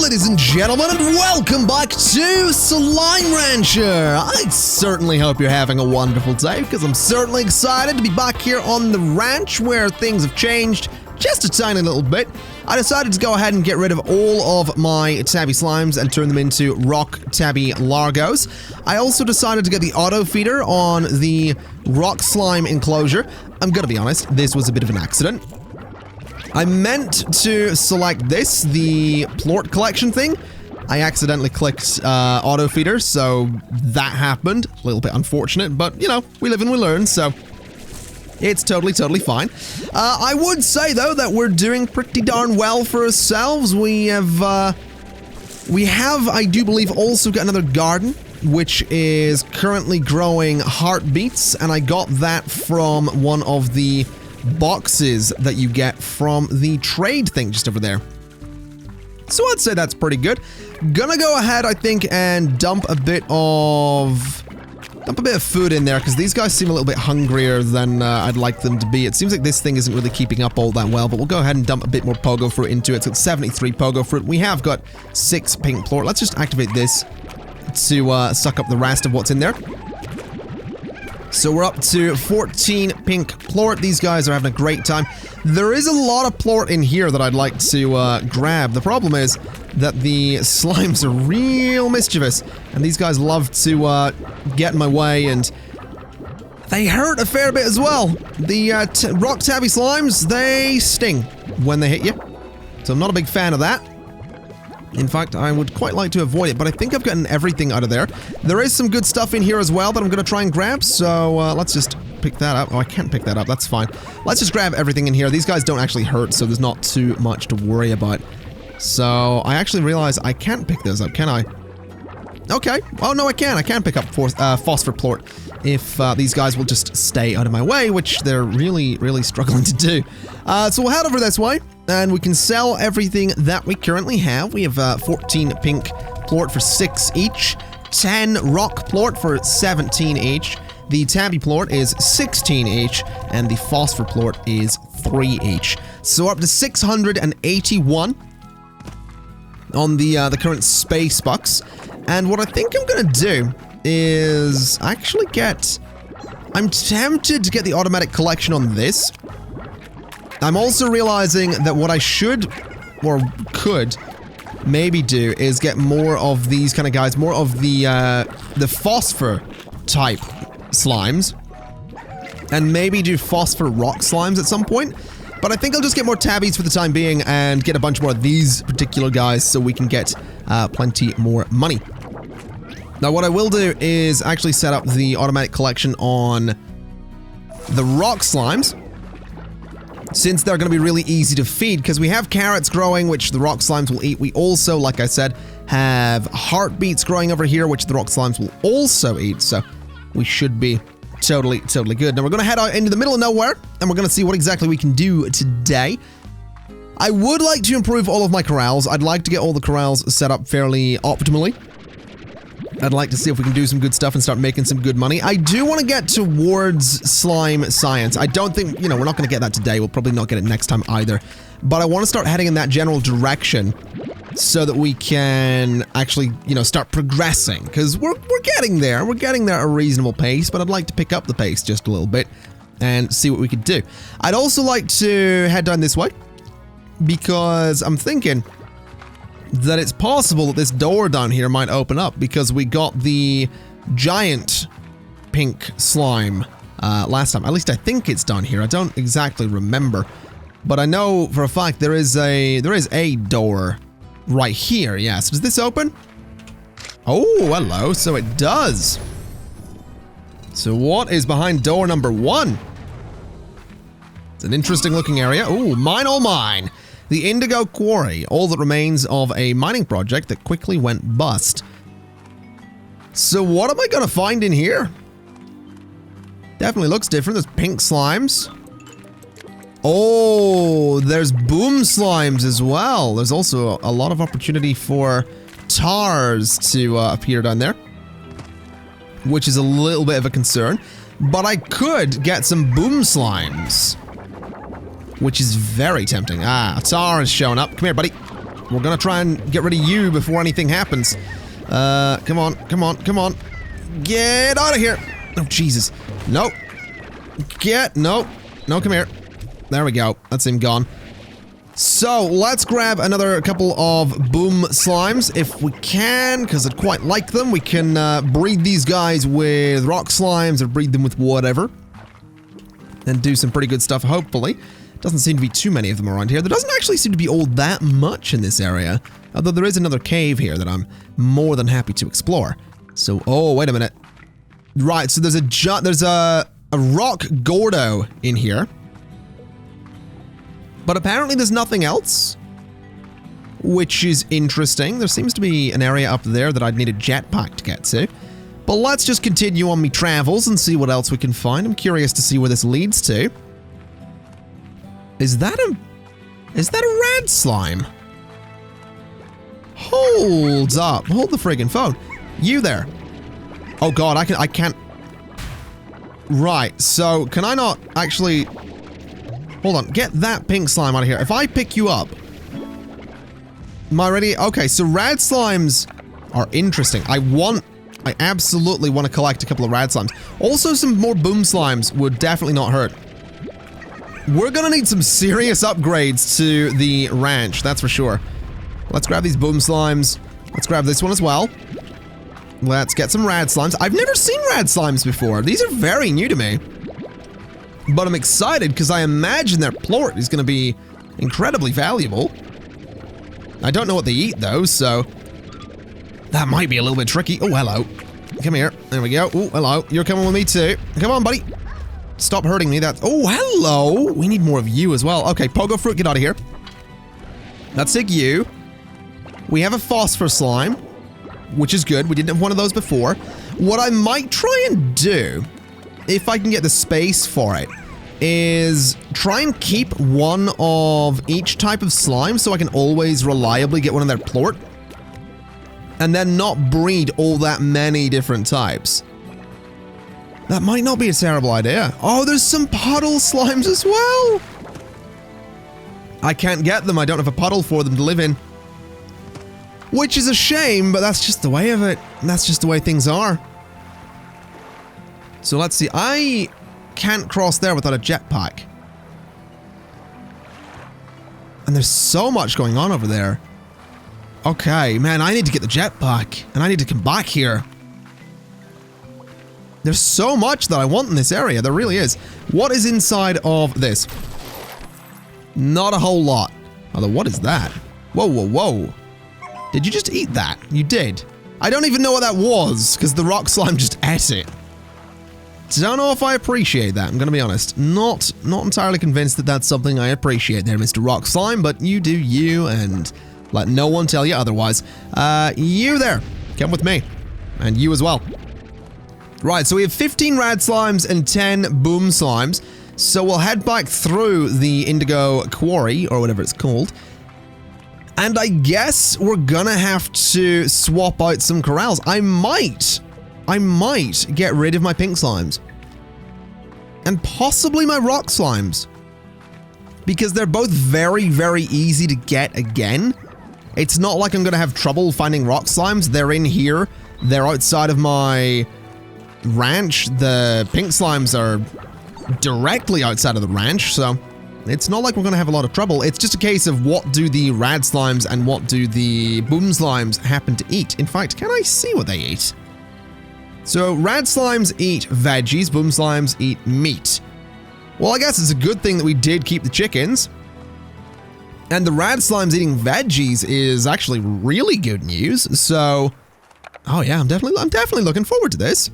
ladies and gentlemen, and welcome back to Slime Rancher. I certainly hope you're having a wonderful day, because I'm certainly excited to be back here on the ranch where things have changed just a tiny little bit. I decided to go ahead and get rid of all of my tabby slimes and turn them into rock tabby largos. I also decided to get the auto feeder on the rock slime enclosure. I'm gonna be honest, this was a bit of an accident. I meant to select this, the plort collection thing. I accidentally clicked auto feeder, so that happened. A little bit unfortunate, but you know, we live and we learn, so it's totally fine. I would say though that we're doing pretty darn well for ourselves. We have, I do believe, also got another garden, which is currently growing heartbeats, and I got that from one of the boxes that you get from the trade thing just over there. So I'd say that's pretty good. Gonna go ahead, I think, and dump a bit of food in there, because these guys seem a little bit hungrier than I'd like them to be. It seems like this thing isn't really keeping up all that well, but we'll go ahead and dump a bit more pogo fruit into it. It's got 73 pogo fruit. We have got 6 pink plort. Let's just activate this to suck up the rest of what's in there. So we're up to 14 pink plort. These guys are having a great time. There is a lot of plort in here that I'd like to grab. The problem is that the slimes are real mischievous, and these guys love to get in my way, and they hurt a fair bit as well. The rock tabby slimes, they sting when they hit you, so I'm not a big fan of that. In fact, I would quite like to avoid it, but I think I've gotten everything out of there. There is some good stuff in here as well that I'm going to try and grab, so let's just pick that up. Oh, I can't pick that up. That's fine. Let's just grab everything in here. These guys don't actually hurt, so there's not too much to worry about. So I actually realize I can't pick those up, can I? Okay. Oh, no, I can. I can pick up phosphor plort if these guys will just stay out of my way, which they're really struggling to do. So we'll head over this way, and we can sell everything that we currently have. We have 14 pink plort for 6 each, 10 rock plort for 17 each, the tabby plort is 16 each, and the phosphor plort is 3 each. So we're up to 681 on the current space bucks. And what I think I'm gonna do is actually I'm tempted to get the automatic collection on this. I'm also realizing that what I should, or could, maybe do is get more of these kind of guys, more of the phosphor type slimes, and maybe do phosphor rock slimes at some point. But I think I'll just get more tabbies for the time being and get a bunch more of these particular guys so we can get plenty more money. Now what I will do is actually set up the automatic collection on the rock slimes, since they're going to be really easy to feed, because we have carrots growing, which the rock slimes will eat. We also, like I said, have heartbeats growing over here, which the rock slimes will also eat, so we should be totally good. Now we're going to head out into the middle of nowhere, and we're going to see what exactly we can do today. I would like to improve all of my corrals. I'd like to get all the corrals set up fairly optimally. I'd like to see if we can do some good stuff and start making some good money. I do want to get towards slime science. I don't think, you know, we're not going to get that today. We'll probably not get it next time either. But I want to start heading in that general direction so that we can actually, you know, start progressing. Because we're getting there. We're getting there at a reasonable pace, but I'd like to pick up the pace just a little bit and see what we could do. I'd also like to head down this way, because I'm thinking that it's possible that this door down here might open up, because we got the giant pink slime last time. At least I think it's down here. I don't exactly remember, but I know for a fact there is a door right here. Yes. Does this open? Oh, hello. So it does. So what is behind door number 1? It's an interesting looking area. Oh, mine, oh mine. The Indigo Quarry, all that remains of a mining project that quickly went bust. So what am I gonna find in here? Definitely looks different. There's pink slimes. Oh, there's boom slimes as well. There's also a lot of opportunity for tars to appear down there, which is a little bit of a concern. But I could get some boom slimes, which is very tempting. Ah, a tar is showing up. Come here, buddy. We're gonna try and get rid of you before anything happens. Come on, come on, come on. Get out of here. Oh, Jesus. No. No. No, come here. There we go. That's him gone. So, let's grab another couple of boom slimes if we can, because I'd quite like them. We can breed these guys with rock slimes or breed them with whatever. And do some pretty good stuff, hopefully. Doesn't seem to be too many of them around here. There doesn't actually seem to be all that much in this area. Although there is another cave here that I'm more than happy to explore. So, oh, wait a minute. Right, so there's a rock Gordo in here. But apparently there's nothing else, which is interesting. There seems to be an area up there that I'd need a jetpack to get to. But let's just continue on me travels and see what else we can find. I'm curious to see where this leads to. Is that a rad slime? Hold up. Hold the friggin' phone. You there. Oh god, I can't. Right, so can I not actually... Hold on, get that pink slime out of here. If I pick you up... Am I ready? Okay, so rad slimes are interesting. I absolutely want to collect a couple of rad slimes. Also, some more boom slimes would definitely not hurt. We're gonna need some serious upgrades to the ranch, that's for sure. Let's grab these boom slimes. Let's grab this one as well. Let's get some rad slimes. I've never seen rad slimes before. These are very new to me. But I'm excited because I imagine their plort is going to be incredibly valuable. I don't know what they eat though, so that might be a little bit tricky. Oh, hello. Come here. There we go. Oh, hello. You're coming with me too. Come on, buddy. Stop hurting me. That's... Oh, hello. We need more of you as well. Okay, Pogo Fruit, get out of here. Let's take you. We have a phosphor slime, which is good. We didn't have one of those before. What I might try and do, if I can get the space for it, is try and keep one of each type of slime so I can always reliably get one of their plort. And then not breed all that many different types. That might not be a terrible idea. Oh, there's some puddle slimes as well! I can't get them. I don't have a puddle for them to live in. Which is a shame, but that's just the way of it. That's just the way things are. So let's see. I can't cross there without a jetpack. And there's so much going on over there. Okay, man, I need to get the jetpack. And I need to come back here. There's so much that I want in this area. There really is. What is inside of this? Not a whole lot. Although, what is that? Whoa, whoa, whoa. Did you just eat that? You did. I don't even know what that was, because the rock slime just ate it. Don't know if I appreciate that, I'm gonna be honest. Not entirely convinced that that's something I appreciate there, Mr. Rock Slime, but you do you, and let no one tell you otherwise. You there, come with me. And you as well. Right, so we have 15 rad slimes and 10 boom slimes. So we'll head back through the Indigo Quarry, or whatever it's called. And I guess we're gonna have to swap out some corrals. I might get rid of my pink slimes. And possibly my rock slimes. Because they're both very, very easy to get again. It's not like I'm gonna have trouble finding rock slimes. They're in here. They're outside of my ranch. The pink slimes are directly outside of the ranch, so it's not like we're gonna have a lot of trouble. It's just a case of what do the rad slimes and what do the boom slimes happen to eat. In fact, can I see what they eat? So, rad slimes eat veggies, boom slimes eat meat. Well, I guess it's a good thing that we did keep the chickens. And the rad slimes eating veggies is actually really good news, so... Oh yeah, I'm definitely looking forward to this.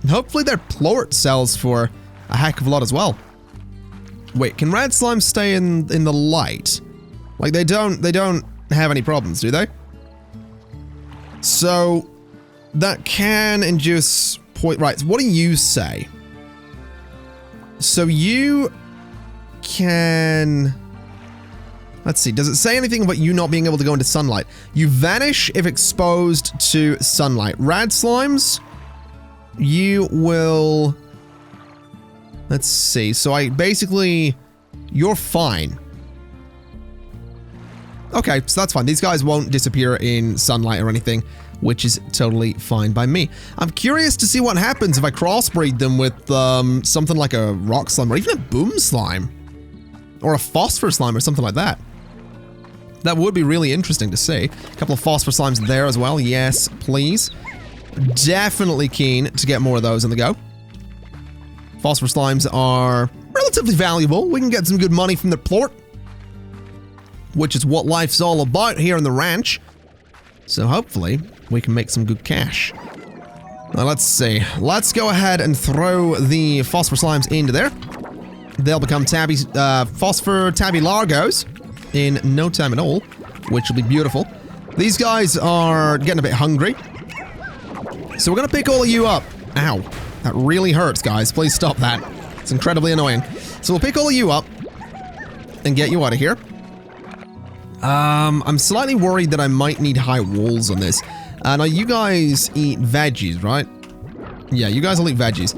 And hopefully their plort sells for a heck of a lot as well. Wait, can rad slimes stay in the light? Like, they don't have any problems, do they? So... that can induce point. Right, so what do you say? So you can... Let's see, does it say anything about you not being able to go into sunlight? You vanish if exposed to sunlight. Rad slimes, you will... Let's see, so you're fine. Okay, so that's fine. These guys won't disappear in sunlight or anything, which is totally fine by me. I'm curious to see what happens if I crossbreed them with something like a rock slime or even a boom slime or a phosphor slime or something like that. That would be really interesting to see. A couple of phosphor slimes there as well. Yes, please. Definitely keen to get more of those on the go. Phosphor slimes are relatively valuable. We can get some good money from their plort, which is what life's all about here in the ranch. So hopefully we can make some good cash. Now let's see. Let's go ahead and throw the phosphor slimes into there. They'll become phosphor tabby largos in no time at all, which will be beautiful. These guys are getting a bit hungry, so we're gonna pick all of you up. Ow, that really hurts, guys. Please stop that. It's incredibly annoying. So we'll pick all of you up and get you out of here. I'm slightly worried that I might need high walls on this. Now you guys eat veggies, right? Yeah, you guys will eat veggies.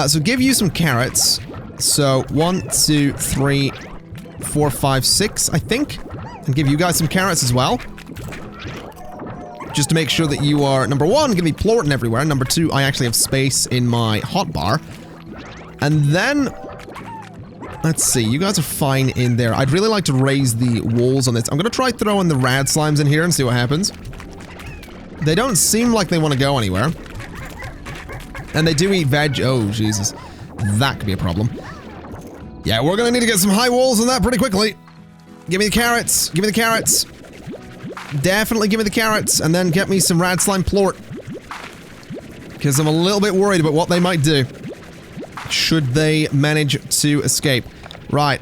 So give you some carrots. So 1, 2, 3, 4, 5, 6, I think. And give you guys some carrots as well. Just to make sure that you are, number 1, gonna be plorting everywhere. Number 2, I actually have space in my hotbar. And then, let's see, you guys are fine in there. I'd really like to raise the walls on this. I'm gonna try throwing the rad slimes in here and see what happens. They don't seem like they want to go anywhere. And they do eat veg. Oh, Jesus. That could be a problem. Yeah, we're gonna need to get some high walls on that pretty quickly. Give me the carrots. Give me the carrots. Definitely give me the carrots, and then get me some rad slime plort. Because I'm a little bit worried about what they might do should they manage to escape. Right.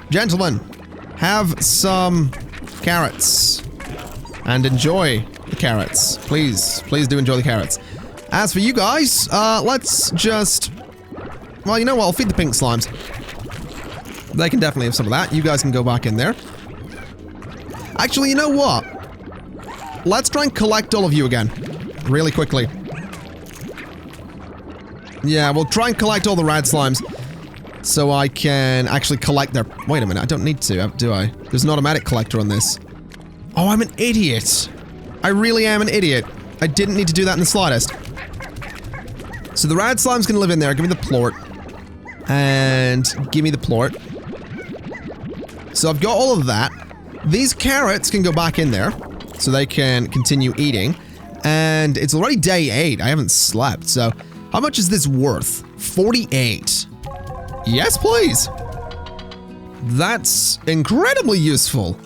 Gentlemen, have some carrots. And enjoy the carrots. Please, please do enjoy the carrots. As for you guys, let's just... Well, you know what? I'll feed the pink slimes. They can definitely have some of that. You guys can go back in there. Actually, you know what? Let's try and collect all of you again. Really quickly. Yeah, we'll try and collect all the rad slimes. So I can actually collect their... Wait a minute, I don't need to, do I? There's an automatic collector on this. Oh, I'm an idiot. I really am an idiot. I didn't need to do that in the slightest. So the rad slime's gonna live in there. Give me the plort. And give me the plort. So I've got all of that. These carrots can go back in there, so they can continue eating. And it's already day 8. I haven't slept, so how much is this worth? 48. Yes, please. That's incredibly useful.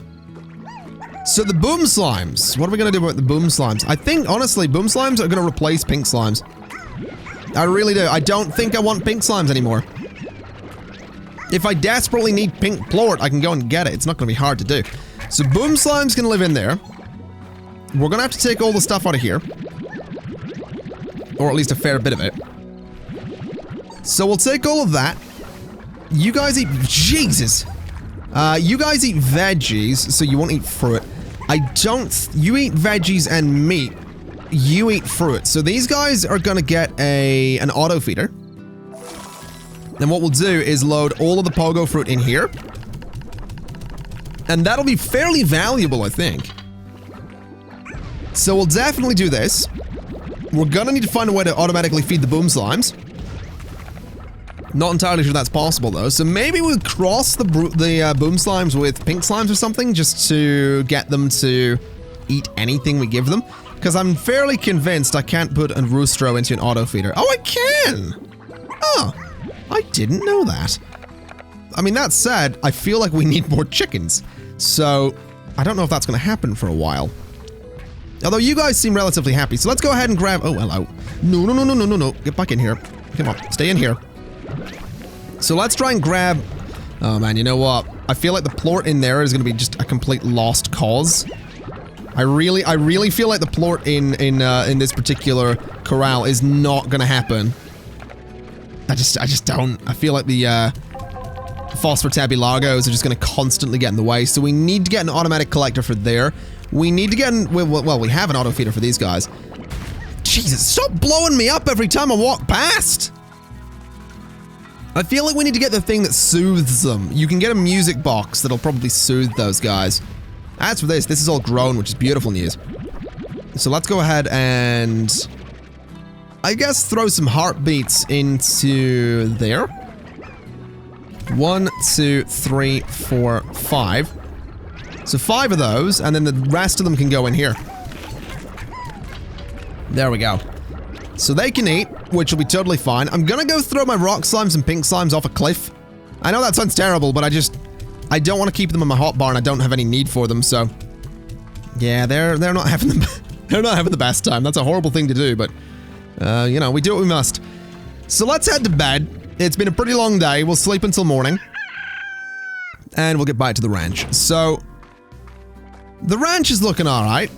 So the boom slimes. What are we gonna do about the boom slimes? I think, honestly, boom slimes are gonna replace pink slimes. I really do. I don't think I want pink slimes anymore. If I desperately need pink plort, I can go and get it. It's not gonna be hard to do. So boom slime's gonna live in there. We're gonna have to take all the stuff out of here. Or at least a fair bit of it. So we'll take all of that. You guys eat... Jesus! You guys eat veggies, so you won't eat fruit. I don't... You eat veggies and meat. You eat fruit. So these guys are gonna get an auto feeder. Then what we'll do is load all of the pogo fruit in here. And that'll be fairly valuable, I think. So we'll definitely do this. We're gonna need to find a way to automatically feed the boom slimes. Not entirely sure that's possible, though. So maybe we'll cross the boom slimes with pink slimes or something, just to get them to eat anything we give them. Because I'm fairly convinced I can't put a roostro into an auto feeder. Oh, I can! Oh, I didn't know that. I mean, that said, I feel like we need more chickens. So, I don't know if that's going to happen for a while. Although you guys seem relatively happy, so let's go ahead and grab... Oh, hello. No, no, no, no, no, no, no. Get back in here. Come on, stay in here. So let's try and grab... Oh, man, you know what? I feel like the plort in there is going to be just a complete lost cause. I really feel like the plort in this particular corral is not going to happen. I just don't. I feel like the phosphor tabby largos are just going to constantly get in the way. So we need to get an automatic collector for there. We need to get an... Well, we have an auto feeder for these guys. Jesus, stop blowing me up every time I walk past! I feel like we need to get the thing that soothes them. You can get a music box that'll probably soothe those guys. As for this is all grown, which is beautiful news. So let's go ahead and, I guess, throw some heartbeats into there. 1, 2, 3, 4, 5. So 5 of those, and then the rest of them can go in here. There we go. So they can eat, which will be totally fine. I'm gonna go throw my rock slimes and pink slimes off a cliff. I know that sounds terrible, but I don't want to keep them in my hot bar, and I don't have any need for them, so yeah, they're not having the best time. That's a horrible thing to do, but you know, we do what we must. So let's head to bed. It's been a pretty long day. We'll sleep until morning, and we'll get back to the ranch. So the ranch is looking all right.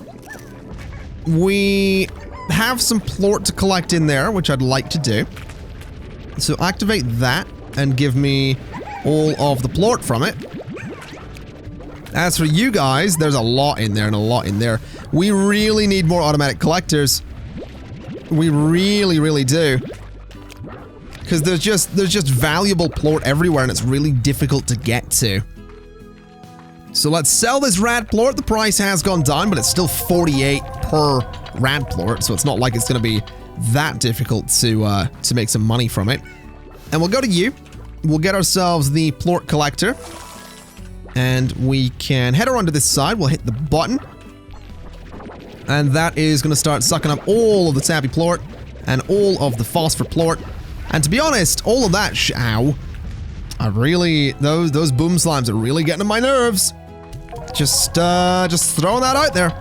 We have some plort to collect in there, which I'd like to do. So activate that and give me all of the plort from it. As for you guys, there's a lot in there and a lot in there. We really need more automatic collectors. We really, really do. Because there's just valuable plort everywhere, and it's really difficult to get to. So let's sell this rad plort. The price has gone down, but it's still 48 per rad plort, so it's not like it's going to be that difficult to make some money from it. And we'll go to you. We'll get ourselves the plort collector, and we can head around to this side. We'll hit the button, and that is going to start sucking up all of the tabby plort and all of the phosphor plort. And to be honest, all of that ow, I really, those boom slimes are really getting on my nerves. Just throwing that out there.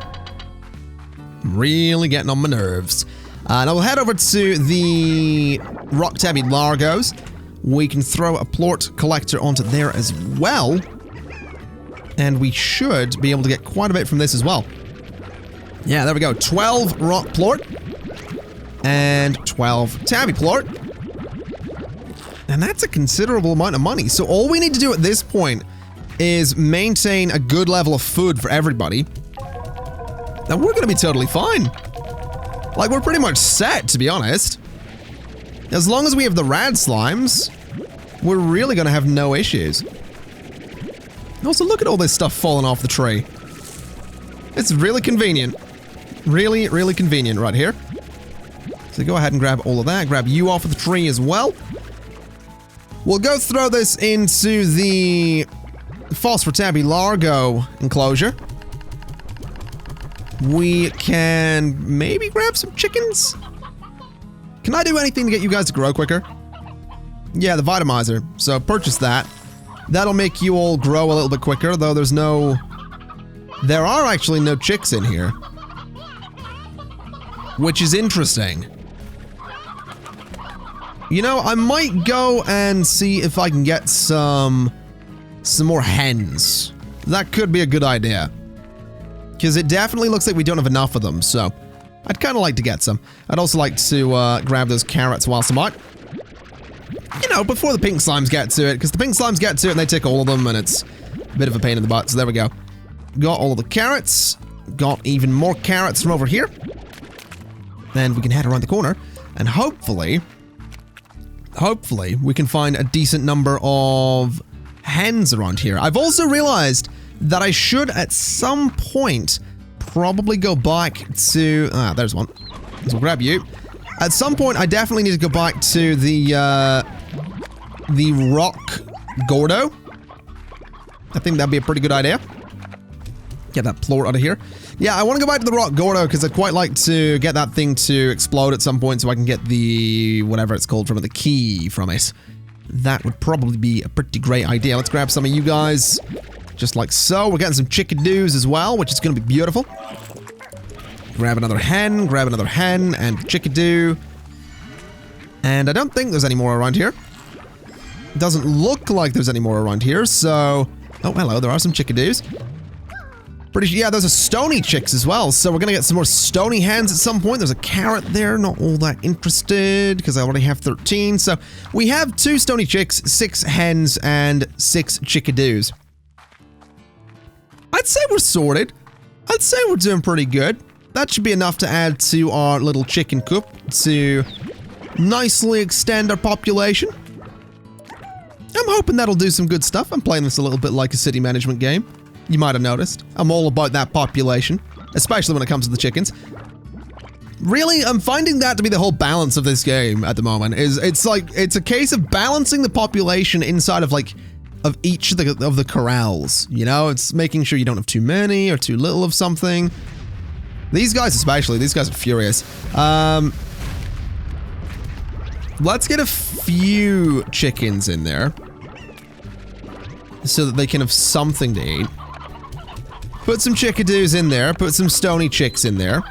Really getting on my nerves. Now we'll head over to the rock tabby largos. We can throw a plort collector onto there as well. And we should be able to get quite a bit from this as well. Yeah, there we go. 12 rock plort. And 12 tabby plort. And that's a considerable amount of money. So all we need to do at this point is maintain a good level of food for everybody. And we're going to be totally fine. Like, we're pretty much set, to be honest. As long as we have the rad slimes, we're really going to have no issues. Also, look at all this stuff falling off the tree. It's really convenient. Really, really convenient right here. So go ahead and grab all of that. Grab you off of the tree as well. We'll go throw this into the phosphor tabby largo enclosure. We can maybe grab some chickens. Can I do anything to get you guys to grow quicker? Yeah, the vitamizer. So purchase that. That'll make you all grow a little bit quicker, though there are actually no chicks in here. Which is interesting. You know, I might go and see if I can get some more hens. That could be a good idea. Because it definitely looks like we don't have enough of them, so I'd kind of like to get some. I'd also like to grab those carrots whilst I'm out. You know, before the pink slimes get to it, because the pink slimes get to it and they take all of them, and it's a bit of a pain in the butt, so there we go. Got all of the carrots. Got even more carrots from over here. Then we can head around the corner, and hopefully we can find a decent number of hens around here. I've also realized that I should at some point probably go back to... there's one. So we'll grab you. At some point, I definitely need to go back to the rock gordo. I think that'd be a pretty good idea. Get that plort out of here. Yeah, I want to go back to the rock gordo because I'd quite like to get that thing to explode at some point so I can get the... whatever it's called from it, the key from it. That would probably be a pretty great idea. Let's grab some of you guys. Just like so. We're getting some chickadoos as well, which is going to be beautiful. Grab another hen, and chickadoo. And I don't think there's any more around here. It doesn't look like there's any more around here, so... oh, hello, there are some chickadoos. Yeah, those are stony chicks as well, so we're gonna get some more stony hens at some point. There's a carrot there, not all that interested, because I already have 13. So we have 2 stony chicks, 6 hens, and 6 chickadoos. I'd say we're sorted. I'd say we're doing pretty good. That should be enough to add to our little chicken coop to nicely extend our population. I'm hoping that'll do some good stuff. I'm playing this a little bit like a city management game. You might have noticed. I'm all about that population, especially when it comes to the chickens. Really, I'm finding that to be the whole balance of this game at the moment. It's a case of balancing the population inside of of each of the corrals. You know, it's making sure you don't have too many or too little of something. These guys especially, these guys are furious. Let's get a few chickens in there so that they can have something to eat. Put some chickadoos in there, put some stony chicks in there.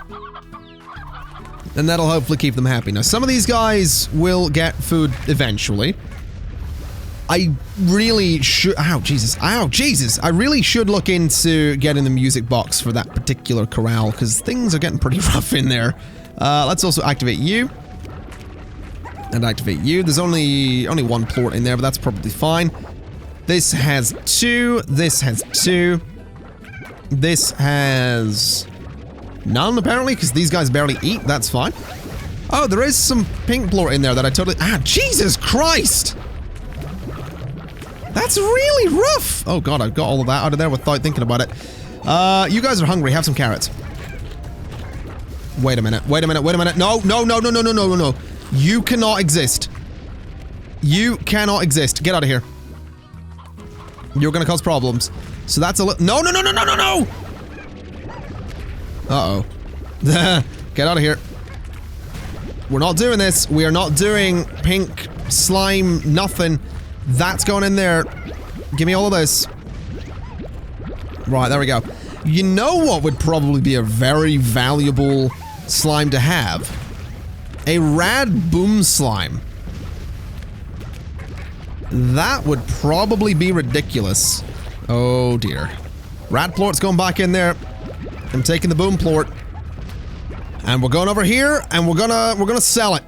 And that'll hopefully keep them happy. Now, some of these guys will get food eventually. I really should... Ow, Jesus. Ow, Jesus. I really should look into getting the music box for that particular corral, because things are getting pretty rough in there. Let's also activate you. And activate you. There's only one plort in there, but that's probably fine. This has 2. This has 2. This has... none, apparently, because these guys barely eat. That's fine. Oh, there is some pink plort in there that I totally... Ah, Jesus Christ! That's really rough! Oh god, I got all of that out of there without thinking about it. You guys are hungry. Have some carrots. Wait a minute. Wait a minute. Wait a minute. No, no, no, no, no, no, no, no, no. You cannot exist. You cannot exist. Get out of here. You're gonna cause problems. So that's a little... No, no, no, no, no, no, no! Uh-oh. Get out of here. We're not doing this. We are not doing pink slime nothing. That's going in there. Give me all of this. Right, there we go. You know what would probably be a very valuable slime to have? A rad boom slime. That would probably be ridiculous. Oh dear. Rad plort's going back in there. I'm taking the boom plort. And we're going over here and we're gonna sell it.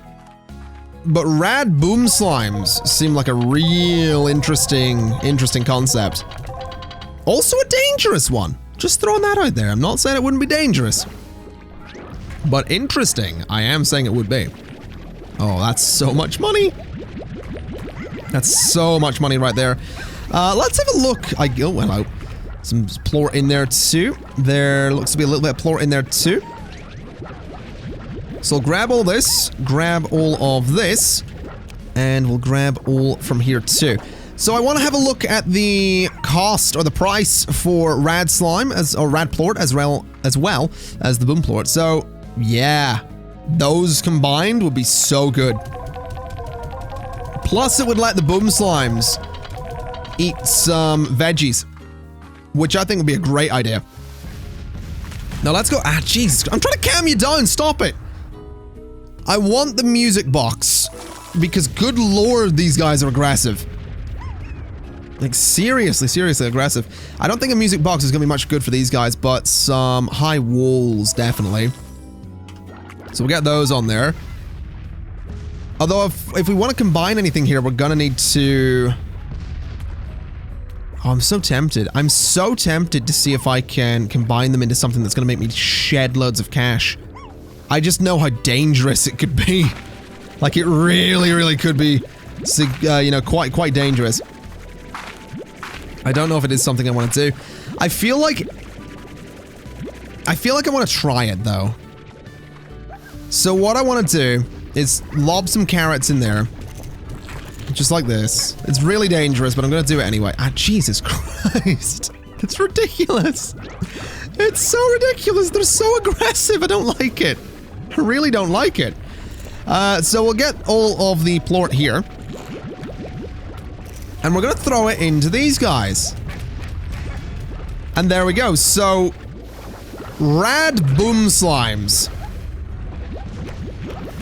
But rad boom slimes seem like a real interesting concept. Also a dangerous one. Just throwing that out there. I'm not saying it wouldn't be dangerous. But interesting, I am saying it would be. Oh, that's so much money. That's so much money right there. Let's have a look. Oh, hello. Some plort in there too. There looks to be a little bit of plort in there too. So grab all this, grab all of this, and we'll grab all from here too. So I want to have a look at the cost or the price for rad slime or rad plort as well as the boom plort. So yeah, those combined would be so good. Plus it would let the boom slimes eat some veggies, which I think would be a great idea. Now let's go. Ah, jeez, I'm trying to calm you down. Stop it. I want the music box because good lord, these guys are aggressive. Like seriously, seriously aggressive. I don't think a music box is going to be much good for these guys, but some high walls definitely. So we'll get those on there. Although if we want to combine anything here, we're going to need to... Oh, I'm so tempted. I'm so tempted to see if I can combine them into something that's going to make me shed loads of cash. I just know how dangerous it could be. Like, it really, really could be, you know, quite dangerous. I don't know if it is something I want to do. I feel like I want to try it, though. So what I want to do is lob some carrots in there. Just like this. It's really dangerous, but I'm going to do it anyway. Ah, Jesus Christ. It's ridiculous. It's so ridiculous. They're so aggressive. I don't like it. I really don't like it. So we'll get all of the plort here. And we're going to throw it into these guys. And there we go. So, rad boom slimes.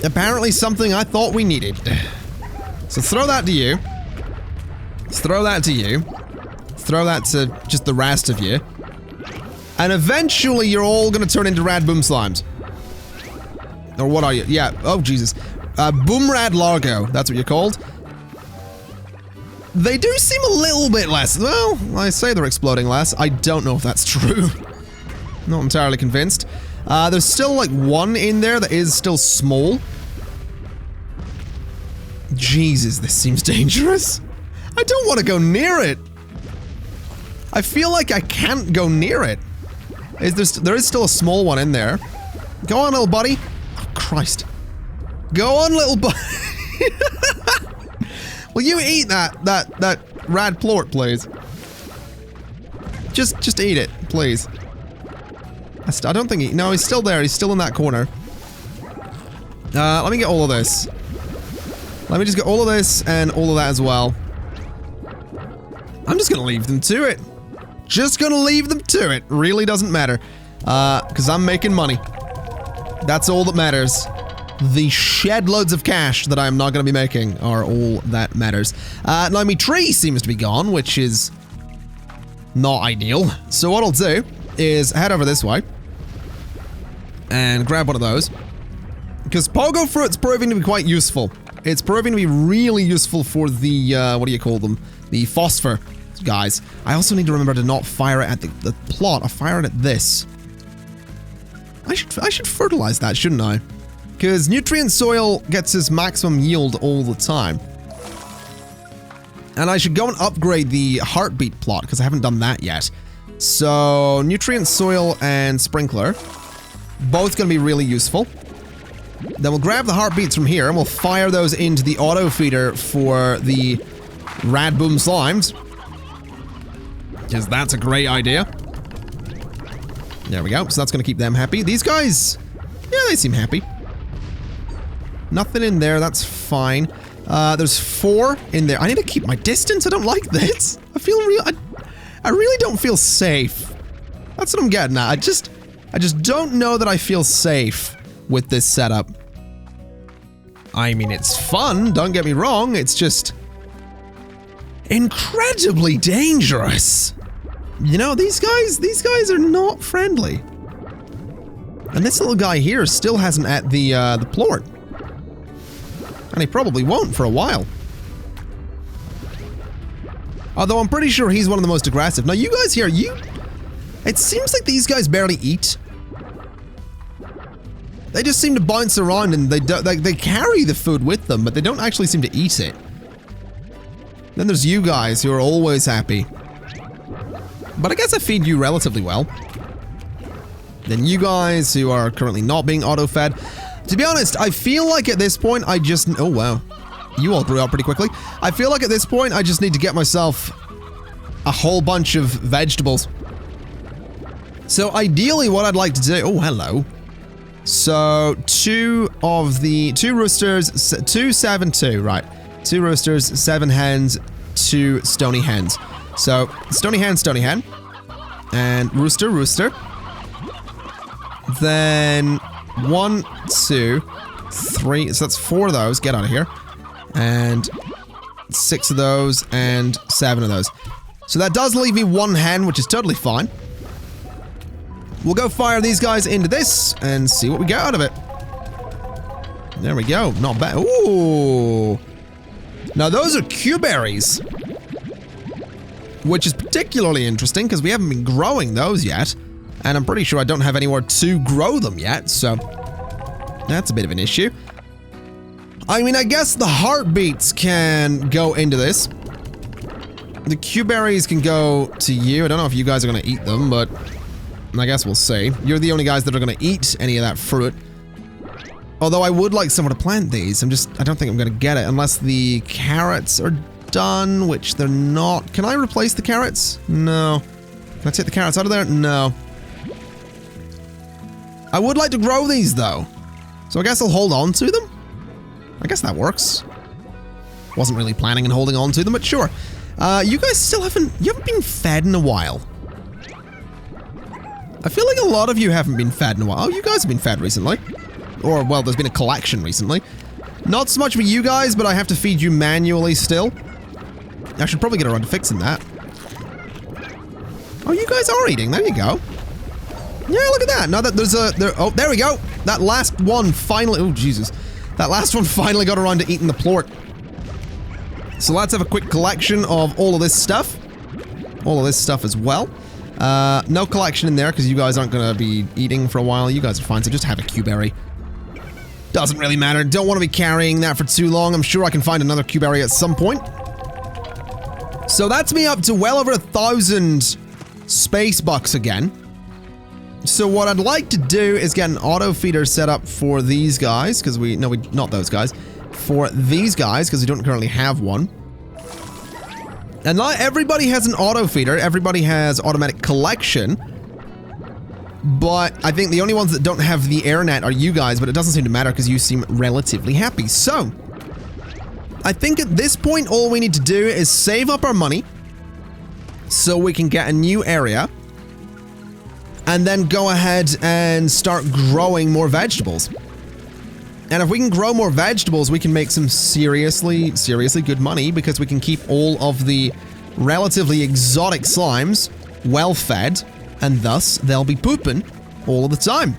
Apparently something I thought we needed. So throw that to you. Throw that to you. Throw that to just the rest of you. And eventually you're all going to turn into rad boom slimes. Or what are you? Yeah. Oh, Jesus. Boom rad largo. That's what you're called. They do seem a little bit less. Well, I say they're exploding less. I don't know if that's true. Not entirely convinced. There's still like one in there that is still small. Jesus, this seems dangerous. I don't want to go near it. I feel like I can't go near it. There is still a small one in there. Go on, little buddy. Oh, Christ. Go on, little buddy. Will you eat that rad plort, please? Just eat it, please. I don't think no, he's still there. He's still in that corner. Let me get all of this. Let me just get all of this and all of that as well. I'm just gonna leave them to it. Just gonna leave them to it. Really doesn't matter. Because I'm making money. That's all that matters. The shed loads of cash that I'm not gonna be making are all that matters. Now my tree seems to be gone, which is not ideal. So what I'll do is head over this way and grab one of those. Because pogo fruit's proving to be quite useful. It's proving to be really useful for the, what do you call them? The phosphor guys. I also need to remember to not fire it at the plot. I fire it at this. I should fertilize that, shouldn't I? Because nutrient soil gets its maximum yield all the time. And I should go and upgrade the heartbeat plot, because I haven't done that yet. So, nutrient soil and sprinkler. Both going to be really useful. Then we'll grab the heartbeats from here, and we'll fire those into the auto feeder for the Rad Boom Slimes. Because that's a great idea. There we go. So that's going to keep them happy. These guys, yeah, they seem happy. Nothing in there. That's fine. There's 4 in there. I need to keep my distance. I don't like this. I feel I really don't feel safe. That's what I'm getting at. I just don't know that I feel safe with this setup. I mean, it's fun. Don't get me wrong. It's just incredibly dangerous. You know, these guys are not friendly. And this little guy here still hasn't at the plort. And he probably won't for a while. Although I'm pretty sure he's one of the most aggressive. Now you guys here, it seems like these guys barely eat. They just seem to bounce around and they carry the food with them, but they don't actually seem to eat it. Then there's you guys who are always happy. But I guess I feed you relatively well. Then you guys who are currently not being auto-fed. To be honest, I feel like at this point I just... Oh, wow. You all grew up pretty quickly. I feel like at this point I just need to get myself a whole bunch of vegetables. So ideally what I'd like to do... Oh, hello. So 2 roosters, 2, 7, 2, right. 2 roosters, 7 hens, 2 stony hens. So stony hen, and rooster. Then 1, 2, 3, so that's 4 of those, get out of here. And 6 of those, and 7 of those. So that does leave me 1 hen, which is totally fine. We'll go fire these guys into this, and see what we get out of it. There we go, not bad. Ooh! Now those are Q-berries. Which is particularly interesting, because we haven't been growing those yet. And I'm pretty sure I don't have anywhere to grow them yet, so... That's a bit of an issue. I mean, I guess the heartbeats can go into this. The Q-berries can go to you. I don't know if you guys are going to eat them, but... I guess we'll see. You're the only guys that are going to eat any of that fruit. Although I would like someone to plant these. I don't think I'm going to get it unless the carrots are done, which they're not. Can I replace the carrots? No. Can I take the carrots out of there? No. I would like to grow these though. So I guess I'll hold on to them. I guess that works. Wasn't really planning on holding on to them, but sure. You guys still haven't been fed in a while. I feel like a lot of you haven't been fed in a while. Oh, you guys have been fed recently. Or, well, there's been a collection recently. Not so much with you guys, but I have to feed you manually still. I should probably get around to fixing that. Oh, you guys are eating. There you go. Yeah, look at that. Now that there's a... oh, there we go. That last one finally... Oh, Jesus. That last one finally got around to eating the plort. So let's have a quick collection of all of this stuff. All of this stuff as well. No collection in there because you guys aren't going to be eating for a while. You guys are fine, so just have a Q-berry. Doesn't really matter. Don't want to be carrying that for too long. I'm sure I can find another Q-berry at some point. So that's me up to well over 1,000 space bucks again. So what I'd like to do is get an auto feeder set up for these guys, because not those guys, for these guys, because we don't currently have one. And not everybody has an auto feeder, everybody has automatic collection, but I think the only ones that don't have the air net are you guys, but it doesn't seem to matter because you seem relatively happy. So, I think at this point all we need to do is save up our money so we can get a new area, and then go ahead and start growing more vegetables. And if we can grow more vegetables, we can make some seriously good money, because we can keep all of the relatively exotic slimes well fed, and thus they'll be pooping all of the time,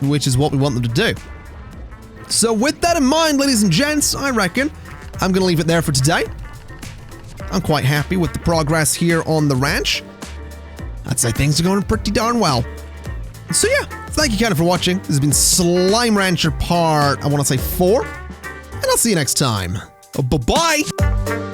which is what we want them to do. So with that in mind, ladies and gents, I reckon I'm going to leave it there for today. I'm quite happy with the progress here on the ranch. I'd say things are going pretty darn well. So yeah, thank you kind of for watching. This has been Slime Rancher part, I want to say 4. And I'll see you next time. Bye-bye!